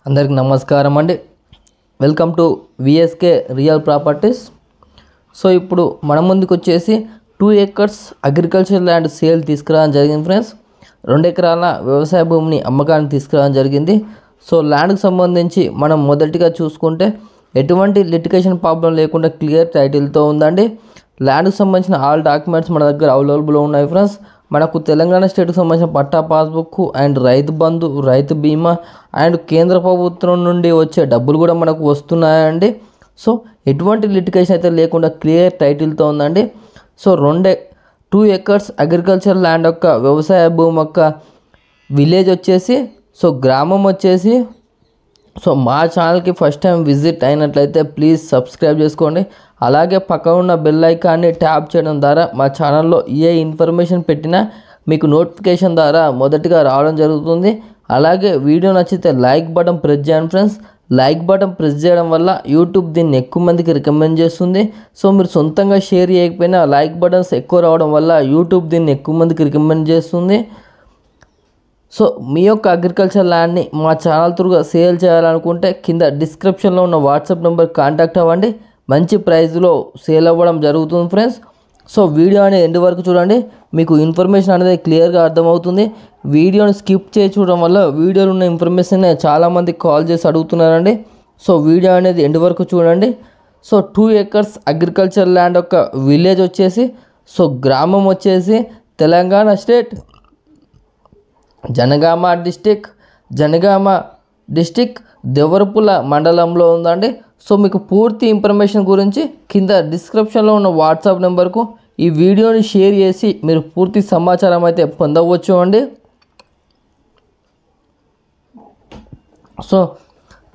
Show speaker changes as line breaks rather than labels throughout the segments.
అందరికీ నమస్కారం అండి. Welcome to VSK real properties. So ఇప్పుడు మన ముందుకు వచ్చేసి 2 acres అగ్రికల్చర్ ల్యాండ్ సేల్ తీసుకురావడం జరిగింది ఫ్రెండ్స్. 2 ఎకరాల వ్యవసాయ భూమిని అమ్మకానికి తీసుకురావడం జరిగింది. సో ల్యాండ్కి సంబంధించి మనం మొదటిగా చూసుకుంటే ఎటువంటి లిటిగేషన్ ప్రాబ్లం లేకుండా క్లియర్ టైటిల్తో ఉందండి. ల్యాండ్కి సంబంధించిన ఆల్ డాక్యుమెంట్స్ మన దగ్గర అవైలబుల్లో ఉన్నాయి ఫ్రెండ్స్. మనకు తెలంగాణ స్టేట్కి సంబంధించిన పట్టా పాస్బుక్ అండ్ రైతు బంధు, రైతు బీమా అండ్ కేంద్ర ప్రభుత్వం నుండి వచ్చే డబ్బులు కూడా మనకు వస్తున్నాయండి. సో ఎటువంటి లిటిగేషన్ అయితే లేకుండా క్లియర్ టైటిల్తో ఉందండి. సో 2 acres అగ్రికల్చర్ ల్యాండ్ యొక్క వ్యవసాయ భూమి యొక్క విలేజ్ వచ్చేసి, సో గ్రామం వచ్చేసి, సో మా ఛానల్కి ఫస్ట్ టైం విజిట్ అయినట్లయితే ప్లీజ్ సబ్స్క్రైబ్ చేసుకోండి. అలాగే పక్కన ఉన్న బెల్ ఐకాన్ని ట్యాప్ చేయడం ద్వారా మా ఛానల్లో ఏ ఇన్ఫర్మేషన్ పెట్టినా మీకు నోటిఫికేషన్ ద్వారా మొదటిగా రావడం జరుగుతుంది. అలాగే వీడియో నచ్చితే లైక్ బటన్ ప్రెస్ చేయండి ఫ్రెండ్స్. లైక్ బటన్ ప్రెస్ చేయడం వల్ల యూట్యూబ్ దీన్ని ఎక్కువ మందికి రికమెండ్ చేస్తుంది. సో మీరు సొంతంగా షేర్ చేయకపోయినా లైక్ బటన్స్ ఎక్కువ రావడం వల్ల యూట్యూబ్ దీన్ని ఎక్కువ మందికి రికమెండ్ చేస్తుంది. సో మీ యొక్క అగ్రికల్చర్ ల్యాండ్ని మా ఛానల్ త్రూగా సేల్ చేయాలనుకుంటే కింద డిస్క్రిప్షన్లో ఉన్న వాట్సాప్ నెంబర్ కాంటాక్ట్ అవ్వండి. మంచి ప్రైస్లో సేల్ అవ్వడం జరుగుతుంది ఫ్రెండ్స్. సో వీడియో అనేది ఎండ్ వరకు చూడండి, మీకు ఇన్ఫర్మేషన్ అనేది క్లియర్గా అర్థమవుతుంది. వీడియోని స్కిప్ చేసి చూడడం వల్ల వీడియోలో ఉన్న ఇన్ఫర్మేషన్ చాలామంది కాల్ చేసి అడుగుతున్నారండి. సో వీడియో అనేది ఎండ్ వరకు చూడండి. సో 2 acres అగ్రికల్చర్ ల్యాండ్ యొక్క విలేజ్ వచ్చేసి, సో గ్రామం వచ్చేసి తెలంగాణ స్టేట్ జనగామ డిస్టిక్ దేవరపుల మండలంలో ఉందండి. సో మీకు పూర్తి ఇన్ఫర్మేషన్ గురించి కింద డిస్క్రిప్షన్లో ఉన్న వాట్సాప్ నెంబర్కు ఈ వీడియోని షేర్ చేసి మీరు పూర్తి సమాచారం అయితే పొందవచ్చు అండి. సో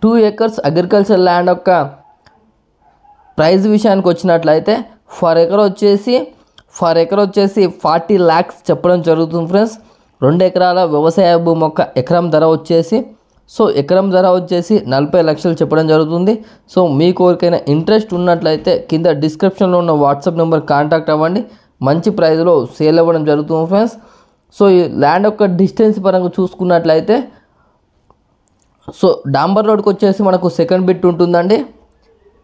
2 acres అగ్రికల్చర్ ల్యాండ్ యొక్క ప్రైస్ విషయానికి వచ్చినట్లయితే ఫర్ ఎకర్ వచ్చేసి 40 lakhs చెప్పడం జరుగుతుంది ఫ్రెండ్స్. 2 ఎకరాల వ్యవసాయ భూమి యొక్క ఎకరం ధర వచ్చేసి, సో ఎకరం ధర వచ్చేసి 40 లక్షలు చెప్పడం జరుగుతుంది. సో మీకు ఎవరికైనా ఇంట్రెస్ట్ ఉన్నట్లయితే కింద డిస్క్రిప్షన్లో ఉన్న వాట్సాప్ నెంబర్ కాంటాక్ట్ అవ్వండి. మంచి ప్రైస్లో సేల్ అవ్వడం జరుగుతుంది ఫ్రెండ్స్. సో ఈ ల్యాండ్ యొక్క డిస్టెన్స్ పరంగా చూసుకున్నట్లయితే, సో డాంబర్ రోడ్కి వచ్చేసి మనకు సెకండ్ బిట్ ఉంటుందండి.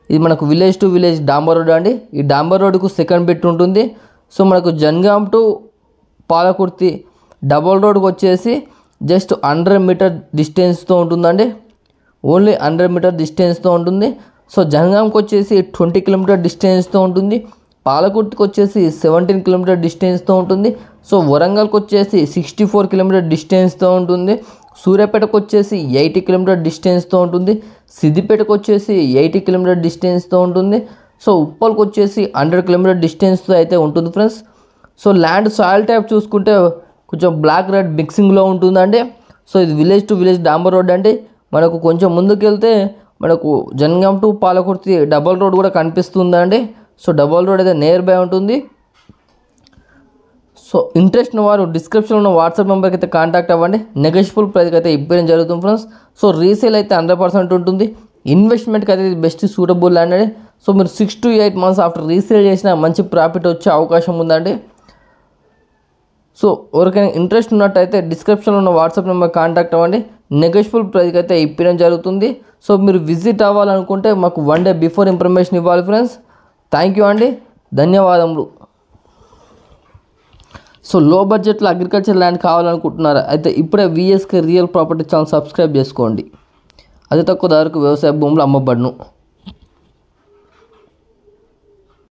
ఇది మనకు విలేజ్ టు విలేజ్ డాంబర్ రోడ్ అండి. ఈ డాంబర్ రోడ్కు సెకండ్ బిట్ ఉంటుంది. సో మనకు జన్గాం టు పాలకుర్తి డబల్ రోడ్కి వచ్చేసి జస్ట్ 100 meter డిస్టెన్స్తో ఉంటుందండి. ఓన్లీ 100 meter డిస్టెన్స్తో ఉంటుంది. సో జనగాంకి వచ్చేసి 20 km డిస్టెన్స్తో ఉంటుంది. పాలకుర్తికి వచ్చేసి 17 km డిస్టెన్స్తో ఉంటుంది. సో వరంగల్కి వచ్చేసి 64 km డిస్టెన్స్తో ఉంటుంది. సూర్యాపేటకు వచ్చేసి 80 km డిస్టెన్స్తో ఉంటుంది. సిద్దిపేటకు వచ్చేసి 80 km డిస్టెన్స్తో ఉంటుంది. సో ఉప్పల్కి వచ్చేసి 100 km డిస్టెన్స్తో అయితే ఉంటుంది friends. So land soil type చూసుకుంటే కొంచెం బ్లాక్ రెడ్ మిక్సింగ్లో ఉంటుందండి. సో ఇది విలేజ్ టు విలేజ్ డాంబర్ రోడ్ అండి. మనకు కొంచెం ముందుకు వెళ్తే మనకు Jangaon to Palakurthi double road కూడా కనిపిస్తుందండి. సో డబల్ రోడ్ అయితే నియర్ బై ఉంటుంది. సో ఇంట్రెస్ట్ ఉన్న వారు డిస్క్రిప్షన్లో ఉన్న వాట్సాప్ నెంబర్కి అయితే కాంటాక్ట్ అవ్వండి. నెగోషియబుల్ ప్రైస్కి అయితే ఇవ్వడం జరుగుతుంది ఫ్రెండ్స్. సో రీసేల్ అయితే 100% ఉంటుంది. ఇన్వెస్ట్మెంట్కి అయితే ఇది బెస్ట్ సూటబుల్ ల్యాండ్ అండి. సో మీరు 6 to 8 months ఆఫ్టర్ రీసేల్ చేసిన మంచి ప్రాఫిట్ వచ్చే అవకాశం ఉందండి. సో ఎవరికైనా ఇంట్రెస్ట్ ఉన్నట్టయితే డిస్క్రిప్షన్లో ఉన్న వాట్సాప్ నెంబర్ కాంటాక్ట్ అవ్వండి. నెగోషియబుల్ ప్రైస్కి అయితే ఇవ్వడం జరుగుతుంది. సో మీరు విజిట్ అవ్వాలనుకుంటే మాకు 1 day బిఫోర్ ఇన్ఫర్మేషన్ ఇవ్వాలి ఫ్రెండ్స్. థ్యాంక్ యూ అండి, ధన్యవాదములు. సో లో బడ్జెట్లో అగ్రికల్చర్ ల్యాండ్ కావాలనుకుంటున్నారా అయితే ఇప్పుడే VSK real property channel subscribe చేసుకోండి. అతి తక్కువ ధరకు వ్యవసాయ భూములు అమ్మబడును.